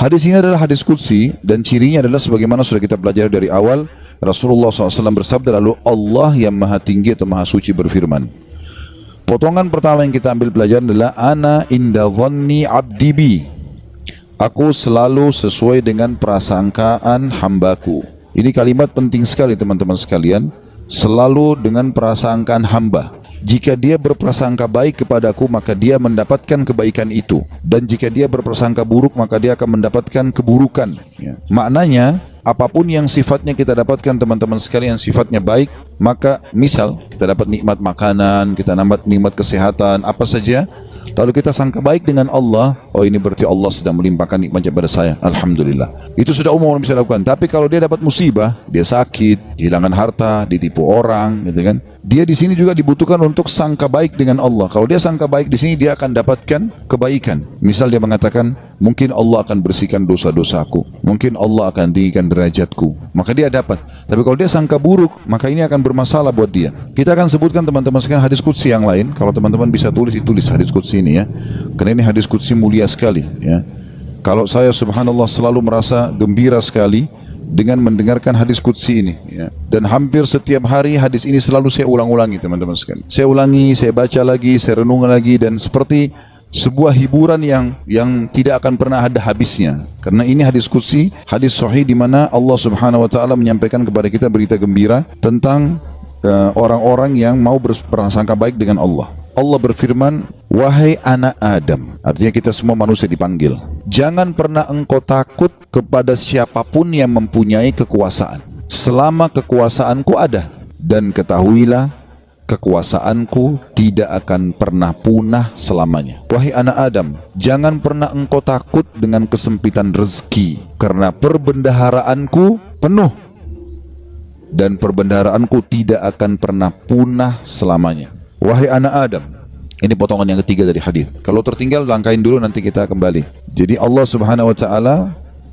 Hadis ini adalah hadis qudsi dan cirinya adalah sebagaimana sudah kita pelajari dari awal. Rasulullah SAW bersabda, lalu Allah yang maha tinggi atau maha suci berfirman. Potongan pertama yang kita ambil pelajaran adalah ana inda dhanni abdi bi. Aku selalu sesuai dengan prasangkaan hambaku. Ini kalimat penting sekali teman-teman sekalian. Selalu dengan prasangkaan hamba. Jika dia berprasangka baik kepadaku, maka dia mendapatkan kebaikan itu. Dan jika dia berprasangka buruk, maka dia akan mendapatkan keburukan. Maknanya, apapun yang sifatnya kita dapatkan teman-teman sekalian, sifatnya baik, maka misal kita dapat nikmat makanan, kita dapat nikmat kesehatan, apa saja, lalu kita sangka baik dengan Allah, oh ini berarti Allah sedang melimpahkan nikmatnya pada saya, alhamdulillah. Itu sudah umum orang bisa lakukan. Tapi kalau dia dapat musibah, dia sakit, kehilangan harta, ditipu orang, gitu kan? Dia di sini juga dibutuhkan untuk sangka baik dengan Allah. Kalau dia sangka baik di sini, dia akan dapatkan kebaikan. Misal dia mengatakan, mungkin Allah akan bersihkan dosa-dosaku, mungkin Allah akan tinggikan derajatku, maka dia dapat. Tapi kalau dia sangka buruk, maka ini akan bermasalah buat dia. Kita akan sebutkan teman-teman sekalian hadis qudsi yang lain. Kalau teman-teman bisa tulis, ditulis hadis qudsi ini ya, karena ini hadis qudsi mulia sekali ya. Kalau saya subhanallah selalu merasa gembira sekali dengan mendengarkan hadis qudsi ini ya. Dan hampir setiap hari hadis ini selalu saya ulang-ulangi teman-teman sekalian. Saya ulangi, saya baca lagi, saya renung lagi, dan seperti sebuah hiburan yang tidak akan pernah ada habisnya. Karena ini hadis qudsi, hadis sahih di mana Allah Subhanahu wa taala menyampaikan kepada kita berita gembira tentang orang-orang yang mau berprasangka baik dengan Allah. Allah berfirman, wahai anak Adam, artinya kita semua manusia dipanggil, jangan pernah engkau takut kepada siapapun yang mempunyai kekuasaan selama kekuasaanku ada, dan ketahuilah kekuasaanku tidak akan pernah punah selamanya. Wahai anak Adam, jangan pernah engkau takut dengan kesempitan rezeki, karena perbendaharaanku penuh dan perbendaharaanku tidak akan pernah punah selamanya. Wahai anak Adam, ini potongan yang ketiga dari hadis. Kalau tertinggal langkahin dulu, nanti kita kembali. Jadi Allah Subhanahu wa taala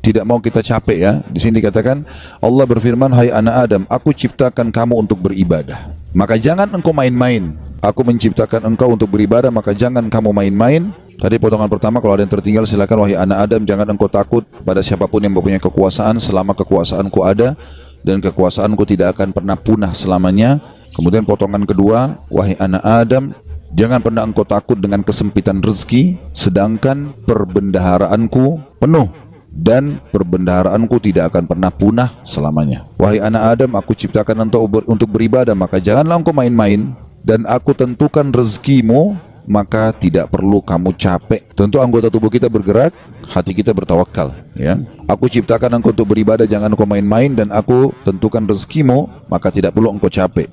tidak mau kita capek ya. Di sini dikatakan Allah berfirman, hai anak Adam, aku ciptakan kamu untuk beribadah, maka jangan engkau main-main. Aku menciptakan engkau untuk beribadah, maka jangan kamu main-main. Tadi potongan pertama, kalau ada yang tertinggal silakan. Wahai anak Adam, jangan engkau takut pada siapapun yang mempunyai kekuasaan selama kekuasaanku ada, dan kekuasaanku tidak akan pernah punah selamanya. Kemudian potongan kedua, wahai anak Adam, jangan pernah engkau takut dengan kesempitan rezeki, sedangkan perbendaharaanku penuh dan perbendaharaanku tidak akan pernah punah selamanya. Wahai anak Adam, aku ciptakan untuk beribadah, maka janganlah engkau main-main, dan aku tentukan rezekimu, maka tidak perlu kamu capek. Tentu anggota tubuh kita bergerak, hati kita bertawakal ya. Aku ciptakan engkau untuk beribadah, jangan engkau main-main, dan aku tentukan rezekimu, maka tidak perlu engkau capek.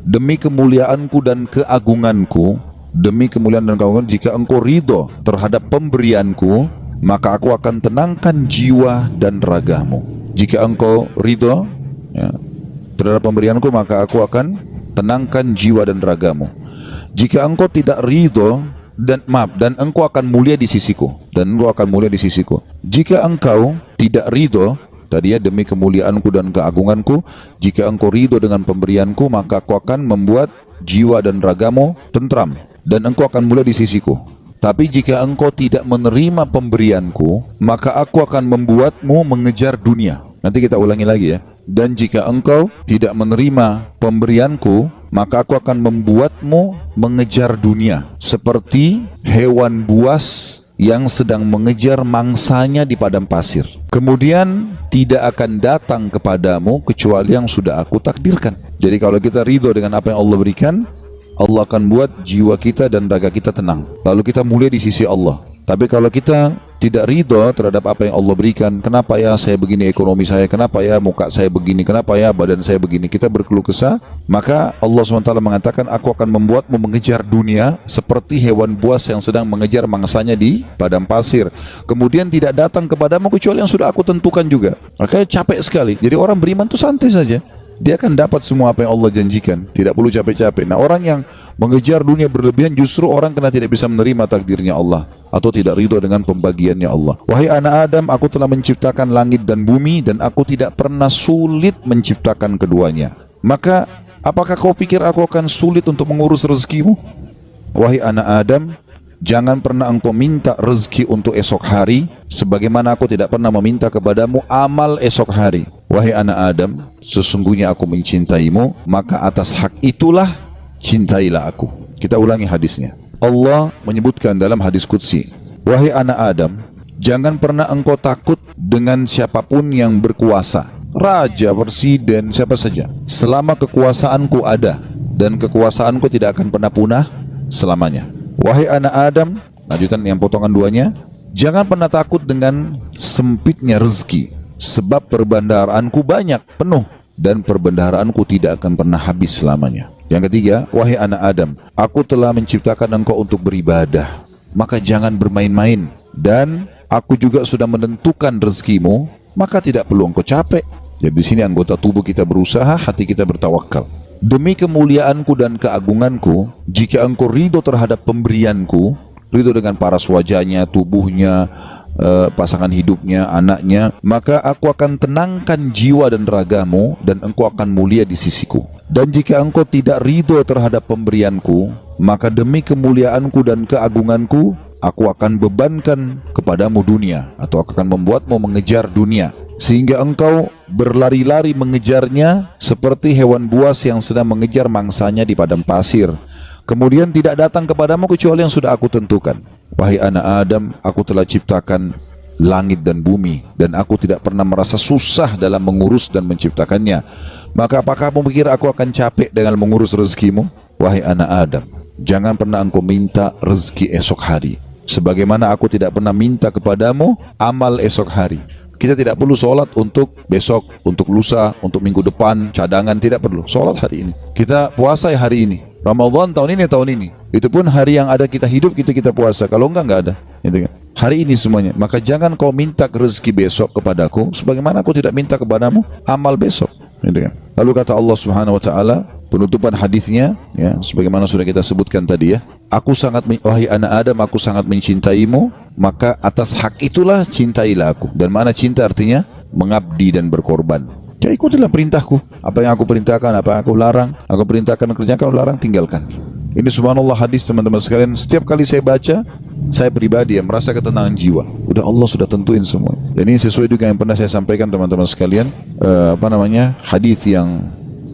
Demi kemuliaanku dan keagunganku, demi kemuliaan dan keagungan, jika engkau ridho terhadap pemberianku, maka aku akan tenangkan jiwa dan ragamu. Jika engkau ridho ya, terhadap pemberianku, maka aku akan tenangkan jiwa dan ragamu. Jika engkau tidak ridho dan engkau akan mulia di sisiku, Jika engkau tidak ridho, tadi ya, demi kemuliaanku dan keagunganku, jika engkau ridho dengan pemberianku, maka aku akan membuat jiwa dan ragamu tentram, dan engkau akan mulia di sisiku. Tapi jika engkau tidak menerima pemberianku, maka aku akan membuatmu mengejar dunia. Nanti kita ulangi lagi ya. Dan jika engkau tidak menerima pemberianku, maka aku akan membuatmu mengejar dunia, seperti hewan buas yang sedang mengejar mangsanya di padang pasir. Kemudian tidak akan datang kepadamu kecuali yang sudah aku takdirkan. Jadi kalau kita ridho dengan apa yang Allah berikan, Allah akan buat jiwa kita dan raga kita tenang, lalu kita mulia di sisi Allah. Tapi kalau kita tidak ridho terhadap apa yang Allah berikan, kenapa ya saya begini ekonomi saya, kenapa ya muka saya begini, kenapa ya badan saya begini, kita berkeluh kesah, maka Allah SWT mengatakan, aku akan membuatmu mengejar dunia seperti hewan buas yang sedang mengejar mangsanya di padang pasir. Kemudian tidak datang kepadamu kecuali yang sudah aku tentukan juga. Makanya capek sekali. Jadi orang beriman itu santai saja, dia akan dapat semua apa yang Allah janjikan, tidak perlu capek-capek. Nah, orang yang mengejar dunia berlebihan, justru orang kena tidak bisa menerima takdirnya Allah, atau tidak ridho dengan pembagiannya Allah. Wahai anak Adam, aku telah menciptakan langit dan bumi, dan aku tidak pernah sulit menciptakan keduanya. Maka apakah kau pikir aku akan sulit untuk mengurus rezekimu? Wahai anak Adam, jangan pernah engkau minta rezeki untuk esok hari, sebagaimana aku tidak pernah meminta kepadamu amal esok hari. Wahai anak Adam, sesungguhnya aku mencintaimu, maka atas hak itulah cintailah aku. Kita ulangi hadisnya. Allah menyebutkan dalam hadis qudsi, wahai anak Adam, jangan pernah engkau takut dengan siapapun yang berkuasa, raja, presiden, siapa saja, selama kekuasaanku ada, dan kekuasaanku tidak akan pernah punah selamanya. Wahai anak Adam, lanjutan yang potongan duanya, jangan pernah takut dengan sempitnya rezeki, sebab perbendaharaanku banyak, penuh, dan perbendaharaanku tidak akan pernah habis selamanya. Yang ketiga, wahai anak Adam, aku telah menciptakan engkau untuk beribadah, maka jangan bermain-main, dan aku juga sudah menentukan rezekimu, maka tidak perlu engkau capek. Jadi di sini anggota tubuh kita berusaha, hati kita bertawakal. Demi kemuliaanku dan keagunganku, jika engkau ridho terhadap pemberianku, ridho dengan paras wajahnya, tubuhnya, pasangan hidupnya, anaknya, maka aku akan tenangkan jiwa dan ragamu, dan engkau akan mulia di sisiku. Dan jika engkau tidak ridho terhadap pemberianku, maka demi kemuliaanku dan keagunganku, aku akan bebankan kepadamu dunia, atau aku akan membuatmu mengejar dunia, sehingga engkau berlari-lari mengejarnya seperti hewan buas yang sedang mengejar mangsanya di padang pasir. Kemudian tidak datang kepadamu kecuali yang sudah aku tentukan. Wahai anak Adam, aku telah ciptakan langit dan bumi, dan aku tidak pernah merasa susah dalam mengurus dan menciptakannya. Maka apakah kamu pikir aku akan capek dengan mengurus rezekimu? Wahai anak Adam, jangan pernah engkau minta rezeki esok hari, sebagaimana aku tidak pernah minta kepadamu amal esok hari. Kita tidak perlu sholat untuk besok, untuk lusa, untuk minggu depan, cadangan, tidak perlu. Sholat hari ini. Kita puasa hari ini. Ramadan tahun ini. Itu pun hari yang ada kita hidup, kita puasa. Kalau enggak ada. Gitu kan? Hari ini semuanya. Maka jangan kau minta rezeki besok kepadaku, sebagaimana aku tidak minta kepadamu amal besok. Gitu kan? Lalu kata Allah Subhanahu Wa Taala, penutupan hadisnya, ya, sebagaimana sudah kita sebutkan tadi ya. Wahai anak Adam, aku sangat mencintaimu, maka atas hak itulah cintailah aku. Dan mana cinta artinya? Mengabdi dan berkorban. Ya ikutilah perintahku. Apa yang aku perintahkan, apa yang aku larang, aku perintahkan kerjakan, larang tinggalkan. Ini subhanallah hadis teman-teman sekalian. Setiap kali saya baca, saya pribadi yang merasa ketenangan jiwa. Udah Allah sudah tentuin semua. Dan ini sesuai juga yang pernah saya sampaikan teman-teman sekalian. Hadis yang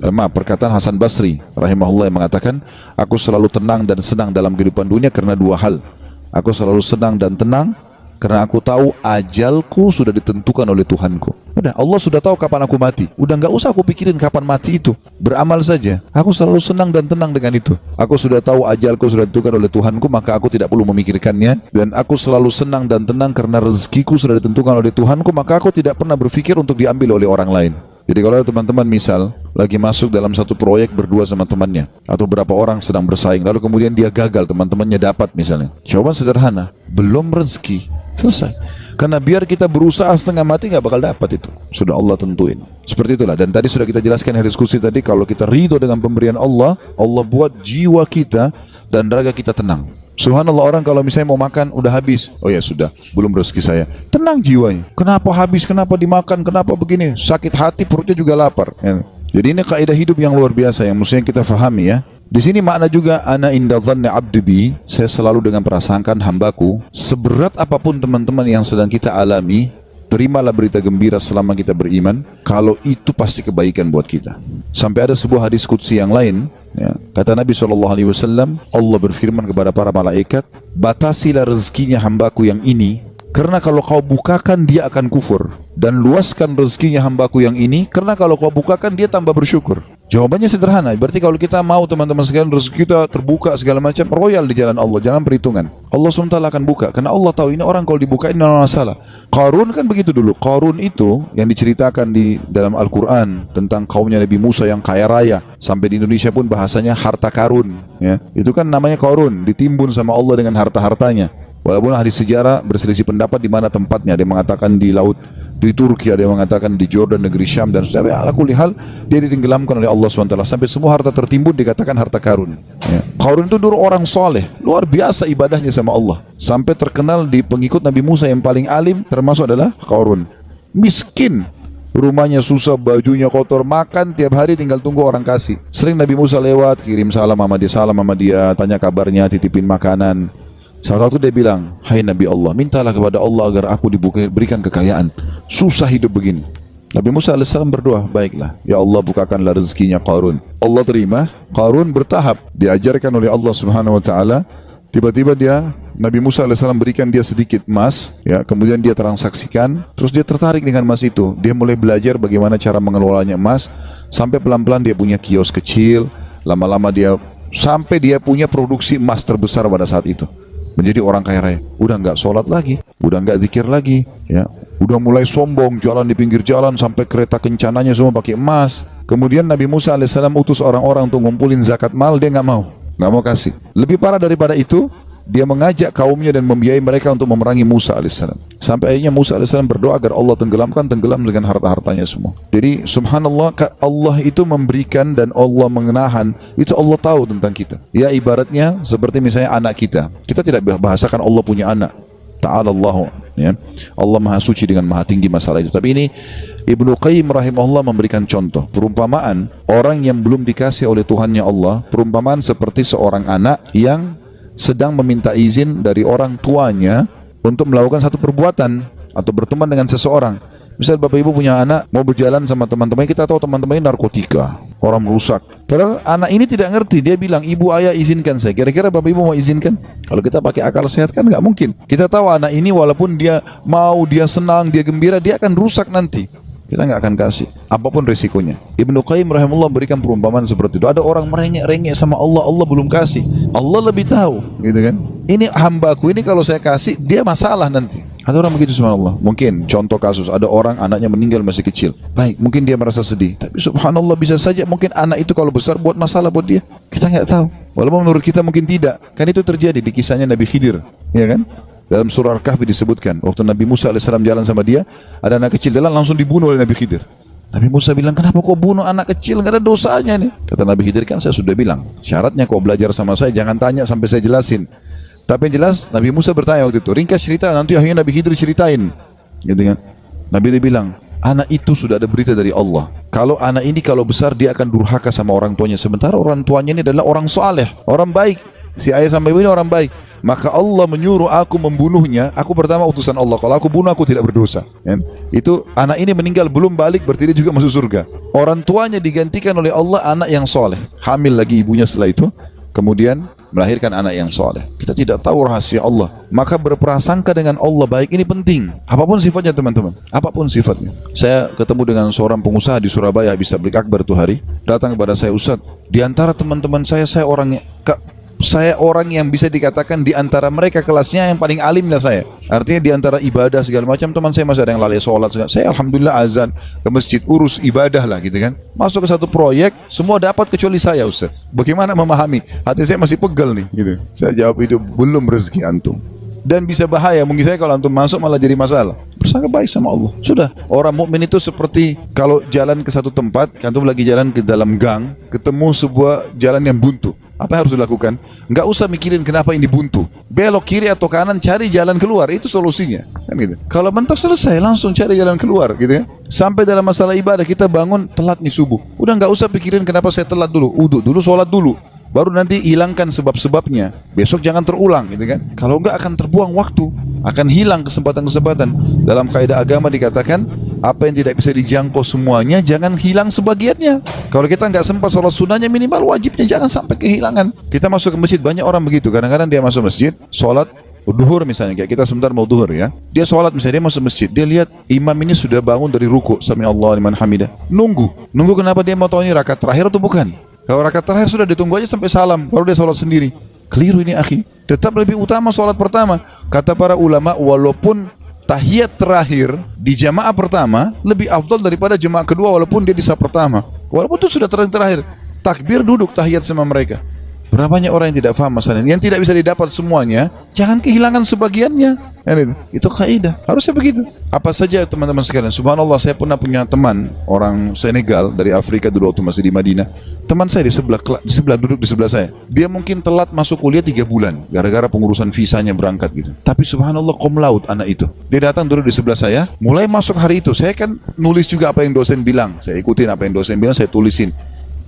perkataan Hasan Basri rahimahullah yang mengatakan, aku selalu tenang dan senang dalam kehidupan dunia karena dua hal. Aku selalu senang dan tenang karena aku tahu ajalku sudah ditentukan oleh Tuhanku. Udah, Allah sudah tahu kapan aku mati. Udah nggak usah aku pikirin kapan mati itu. Beramal saja. Aku selalu senang dan tenang dengan itu. Aku sudah tahu ajalku sudah ditentukan oleh Tuhanku, maka aku tidak perlu memikirkannya. Dan aku selalu senang dan tenang karena rezekiku sudah ditentukan oleh Tuhanku, maka aku tidak pernah berpikir untuk diambil oleh orang lain. Jadi kalau teman-teman misal lagi masuk dalam satu proyek berdua sama temannya, atau berapa orang sedang bersaing, lalu kemudian dia gagal, teman-temannya dapat misalnya. Jawaban sederhana, belum rezeki, selesai. Karena biar kita berusaha setengah mati nggak bakal dapat itu. Sudah Allah tentuin. Seperti itulah. Dan tadi sudah kita jelaskan di diskusi tadi, kalau kita ridho dengan pemberian Allah, Allah buat jiwa kita dan raga kita tenang. Subhanallah, orang kalau misalnya mau makan udah habis, oh ya sudah, belum rezeki saya, tenang jiwanya. Kenapa habis, kenapa dimakan, kenapa begini, sakit hati, perutnya juga lapar ya. Jadi ini kaidah hidup yang luar biasa yang mestinya kita fahami ya. Di sini makna juga ana inda dhanni abdi bi, saya selalu dengan prasangkaan hambaku. Seberat apapun teman-teman yang sedang kita alami, terimalah berita gembira selama kita beriman, kalau itu pasti kebaikan buat kita. Sampai ada sebuah hadis qudsi yang lain, ya, kata Nabi SAW, Allah berfirman kepada para malaikat, batasilah rezekinya hambaku yang ini, karena kalau kau bukakan dia akan kufur, dan luaskan rezekinya hambaku yang ini, karena kalau kau bukakan dia tambah bersyukur. Jawabannya sederhana. Berarti kalau kita mau teman-teman sekalian rezeki kita terbuka segala macam, royal di jalan Allah, jangan perhitungan. Allah SWT akan buka, karena Allah tahu ini orang kalau dibukain tidak masalah. Qarun kan begitu dulu. Qarun itu yang diceritakan di dalam Al-Quran tentang kaumnya Nabi Musa yang kaya raya, sampai di Indonesia pun bahasanya harta karun ya. Itu kan namanya Qarun, ditimbun sama Allah dengan harta-hartanya. Walaupun hadis sejarah berselisih pendapat di mana tempatnya. Ada yang mengatakan di laut, di Turki, ada yang mengatakan di Jordan, negeri Syam, dan sudah. Ala kulli hal, dia ditenggelamkan oleh Allah SWT sampai semua harta tertimbun dikatakan harta karun ya. Qarun itu dulu orang soleh, luar biasa ibadahnya sama Allah, sampai terkenal di pengikut Nabi Musa yang paling alim termasuk adalah Qarun. Miskin, rumahnya susah, bajunya kotor, makan tiap hari tinggal tunggu orang kasih. Sering Nabi Musa lewat, kirim salam sama dia, tanya kabarnya, titipin makanan. Salah satu dia bilang, hai Nabi Allah, mintalah kepada Allah agar aku diberikan kekayaan. Susah hidup begini. Nabi Musa alaihissalam berdoa, baiklah, ya Allah bukakanlah rezekinya Qarun. Allah terima. Qarun bertahap diajarkan oleh Allah Subhanahu Wa Taala. Tiba-tiba Nabi Musa alaihissalam berikan dia sedikit emas, ya, kemudian dia transaksikan, terus dia tertarik dengan emas itu. Dia mulai belajar bagaimana cara mengelolanya emas, sampai pelan-pelan dia punya kios kecil. Lama-lama sampai dia punya produksi emas terbesar pada saat itu. Menjadi orang kaya raya. Udah nggak sholat lagi, udah nggak zikir lagi, ya. Udah mulai sombong, jalan di pinggir jalan sampai kereta kencananya semua pakai emas. Kemudian Nabi Musa alaihissalam utus orang-orang untuk ngumpulin zakat mal, dia nggak mau kasih. Lebih parah daripada itu, dia mengajak kaumnya dan membiayai mereka untuk memerangi Musa alaihissalam. Sampai akhirnya Musa alaihissalam berdoa agar Allah tenggelam dengan harta-hartanya semua. Jadi subhanallah, Allah itu memberikan dan Allah mengenahan, itu Allah tahu tentang kita. Ya ibaratnya seperti misalnya anak kita. Kita tidak bahasakan Allah punya anak. Ta'ala Allah, ya. Allah Maha Suci dengan Maha Tinggi masalah itu. Tapi ini Ibnu Qayyim rahimahullah memberikan contoh perumpamaan orang yang belum dikasih oleh Tuhannya Allah, perumpamaan seperti seorang anak yang sedang meminta izin dari orang tuanya untuk melakukan satu perbuatan atau berteman dengan seseorang. Misal bapak ibu punya anak mau berjalan sama teman-teman, kita tahu teman-temannya narkotika, orang rusak. Padahal anak ini tidak ngerti, dia bilang ibu ayah izinkan saya. Kira-kira bapak ibu mau izinkan? Kalau kita pakai akal sehat kan nggak mungkin. Kita tahu anak ini walaupun dia mau, dia senang, dia gembira, dia akan rusak nanti. Kita nggak akan kasih, apapun risikonya. Ibnu Qayyim rahimahullah berikan perumpamaan seperti itu. Ada orang merengek-rengek sama Allah, Allah belum kasih. Allah lebih tahu, gitu kan? Ini hambaku ini kalau saya kasih, dia masalah nanti. Ada orang begitu subhanallah. Mungkin contoh kasus, ada orang anaknya meninggal masih kecil. Baik, mungkin dia merasa sedih. Tapi subhanallah bisa saja mungkin anak itu kalau besar buat masalah buat dia. Kita nggak tahu. Walaupun menurut kita mungkin tidak. Kan itu terjadi di kisahnya Nabi Khidir, ya kan? Dalam surah Al-Kahfi disebutkan, waktu Nabi Musa alaihissalam jalan sama dia, ada anak kecil jalan langsung dibunuh oleh Nabi Khidir. Nabi Musa bilang, kenapa kau bunuh anak kecil, nggak ada dosanya nih. Kata Nabi Khidir, kan saya sudah bilang, syaratnya kau belajar sama saya, jangan tanya sampai saya jelasin. Tapi yang jelas, Nabi Musa bertanya waktu itu, ringkas cerita, nanti akhirnya Nabi Khidir ceritain. Gitu kan? Nabi dia bilang, anak itu sudah ada berita dari Allah. Kalau anak ini kalau besar, dia akan durhaka sama orang tuanya. Sementara orang tuanya ini adalah orang saleh, orang baik. Si ayah sama ibu ini orang baik. Maka Allah menyuruh aku membunuhnya. Aku pertama utusan Allah. Kalau aku bunuh, aku tidak berdosa. Itu anak ini meninggal belum balik, berarti dia juga masuk surga. Orang tuanya digantikan oleh Allah anak yang soleh. Hamil lagi ibunya setelah itu. Kemudian melahirkan anak yang soleh. Kita tidak tahu rahasia Allah. Maka berprasangka dengan Allah baik ini penting. Apapun sifatnya teman-teman. Apapun sifatnya. Saya ketemu dengan seorang pengusaha di Surabaya habis tabligh akbar itu hari. Datang kepada saya, Ustaz, di antara teman-teman saya orang yang bisa dikatakan di antara mereka kelasnya yang paling alim lah saya. Artinya di antara ibadah segala macam, teman saya masih ada yang lalai sholat segala. Saya alhamdulillah azan ke masjid, urus ibadah lah gitu kan. Masuk ke satu proyek, semua dapat kecuali saya, Ustaz. Bagaimana memahami? Hati saya masih pegel nih gitu. Saya jawab, itu belum rezeki antum. Dan bisa bahaya, mungkin saya kalau antum masuk malah jadi masalah. Bersangka baik sama Allah. Sudah, orang mukmin itu seperti kalau jalan ke satu tempat, antum lagi jalan ke dalam gang, ketemu sebuah jalan yang buntu. Apa yang harus dilakukan? Nggak usah mikirin kenapa ini buntu. Belok kiri atau kanan, cari jalan keluar. Itu solusinya. Kan gitu. Kalau mentok selesai, langsung cari jalan keluar. Gitu ya. Sampai dalam masalah ibadah, kita bangun telat nih subuh. Udah nggak usah pikirin kenapa saya telat dulu. Uduk dulu, sholat dulu. Baru nanti hilangkan sebab-sebabnya. Besok jangan terulang, gitu kan? Kalau enggak akan terbuang waktu, akan hilang kesempatan-kesempatan. Dalam kaidah agama dikatakan, apa yang tidak bisa dijangkau semuanya, jangan hilang sebagiannya. Kalau kita enggak sempat sholat sunnahnya, minimal wajibnya jangan sampai kehilangan. Kita masuk ke masjid, banyak orang begitu. Kadang-kadang dia masuk masjid, sholat duhur misalnya, kayak kita sebentar mau duhur ya. Dia sholat misalnya, dia masuk masjid, dia lihat imam ini sudah bangun dari ruku, sami Allah liman hamidah. Nunggu kenapa dia mau tahu ini rakaat terakhir atau bukan? Kalau rakaat terakhir sudah ditunggu aja sampai salam, baru dia sholat sendiri. Keliru ini akhi. Tetap lebih utama sholat pertama. Kata para ulama, walaupun tahiyat terakhir di jamaah pertama lebih afdal daripada jamaah kedua walaupun dia di saf pertama. Walaupun itu sudah terakhir. Takbir duduk tahiyat sama mereka. Berapa banyak orang yang tidak paham masalah ini. Yang tidak bisa didapat semuanya, jangan kehilangan sebagiannya. Itu kaidah. Harusnya begitu. Apa saja teman-teman sekalian. Subhanallah, saya pernah punya teman orang Senegal dari Afrika dulu waktu masih di Madinah. Teman saya di sebelah duduk di sebelah saya. Dia mungkin telat masuk kuliah 3 bulan gara-gara pengurusan visanya berangkat gitu. Tapi subhanallah cum laude anak itu. Dia datang duduk di sebelah saya. Mulai masuk hari itu, saya kan nulis juga apa yang dosen bilang. Saya ikutin apa yang dosen bilang, saya tulisin.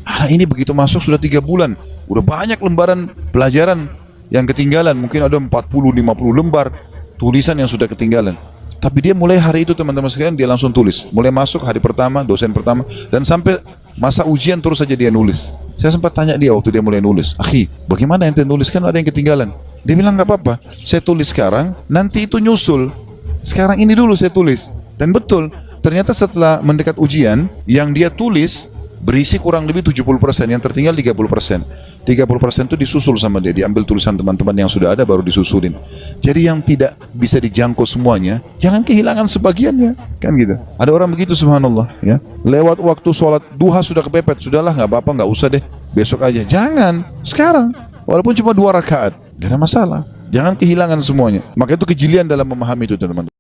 Anak ini begitu masuk sudah 3 bulan. Udah banyak lembaran pelajaran yang ketinggalan, mungkin ada 40-50 lembar tulisan yang sudah ketinggalan. Tapi dia mulai hari itu teman-teman sekalian, dia langsung tulis. Mulai masuk hari pertama, dosen pertama, dan sampai masa ujian terus saja dia nulis. Saya sempat tanya dia waktu dia mulai nulis, "Akhi, bagaimana ente nulis, kan ada yang ketinggalan?" Dia bilang, "Gak apa-apa, saya tulis sekarang, nanti itu nyusul. Sekarang ini dulu saya tulis." Dan betul, ternyata setelah mendekat ujian, yang dia tulis berisi kurang lebih 70%, yang tertinggal 30%. 30% itu disusul sama dia, diambil tulisan teman-teman yang sudah ada baru disusulin. Jadi yang tidak bisa dijangkau semuanya, jangan kehilangan sebagiannya, kan gitu. Ada orang begitu, subhanallah, ya. Lewat waktu sholat duha sudah kepepet, sudahlah nggak apa-apa, nggak usah deh, besok aja. Jangan, sekarang, walaupun cuma 2 rakaat, gak ada masalah. Jangan kehilangan semuanya. Maka itu kejelian dalam memahami itu, teman-teman.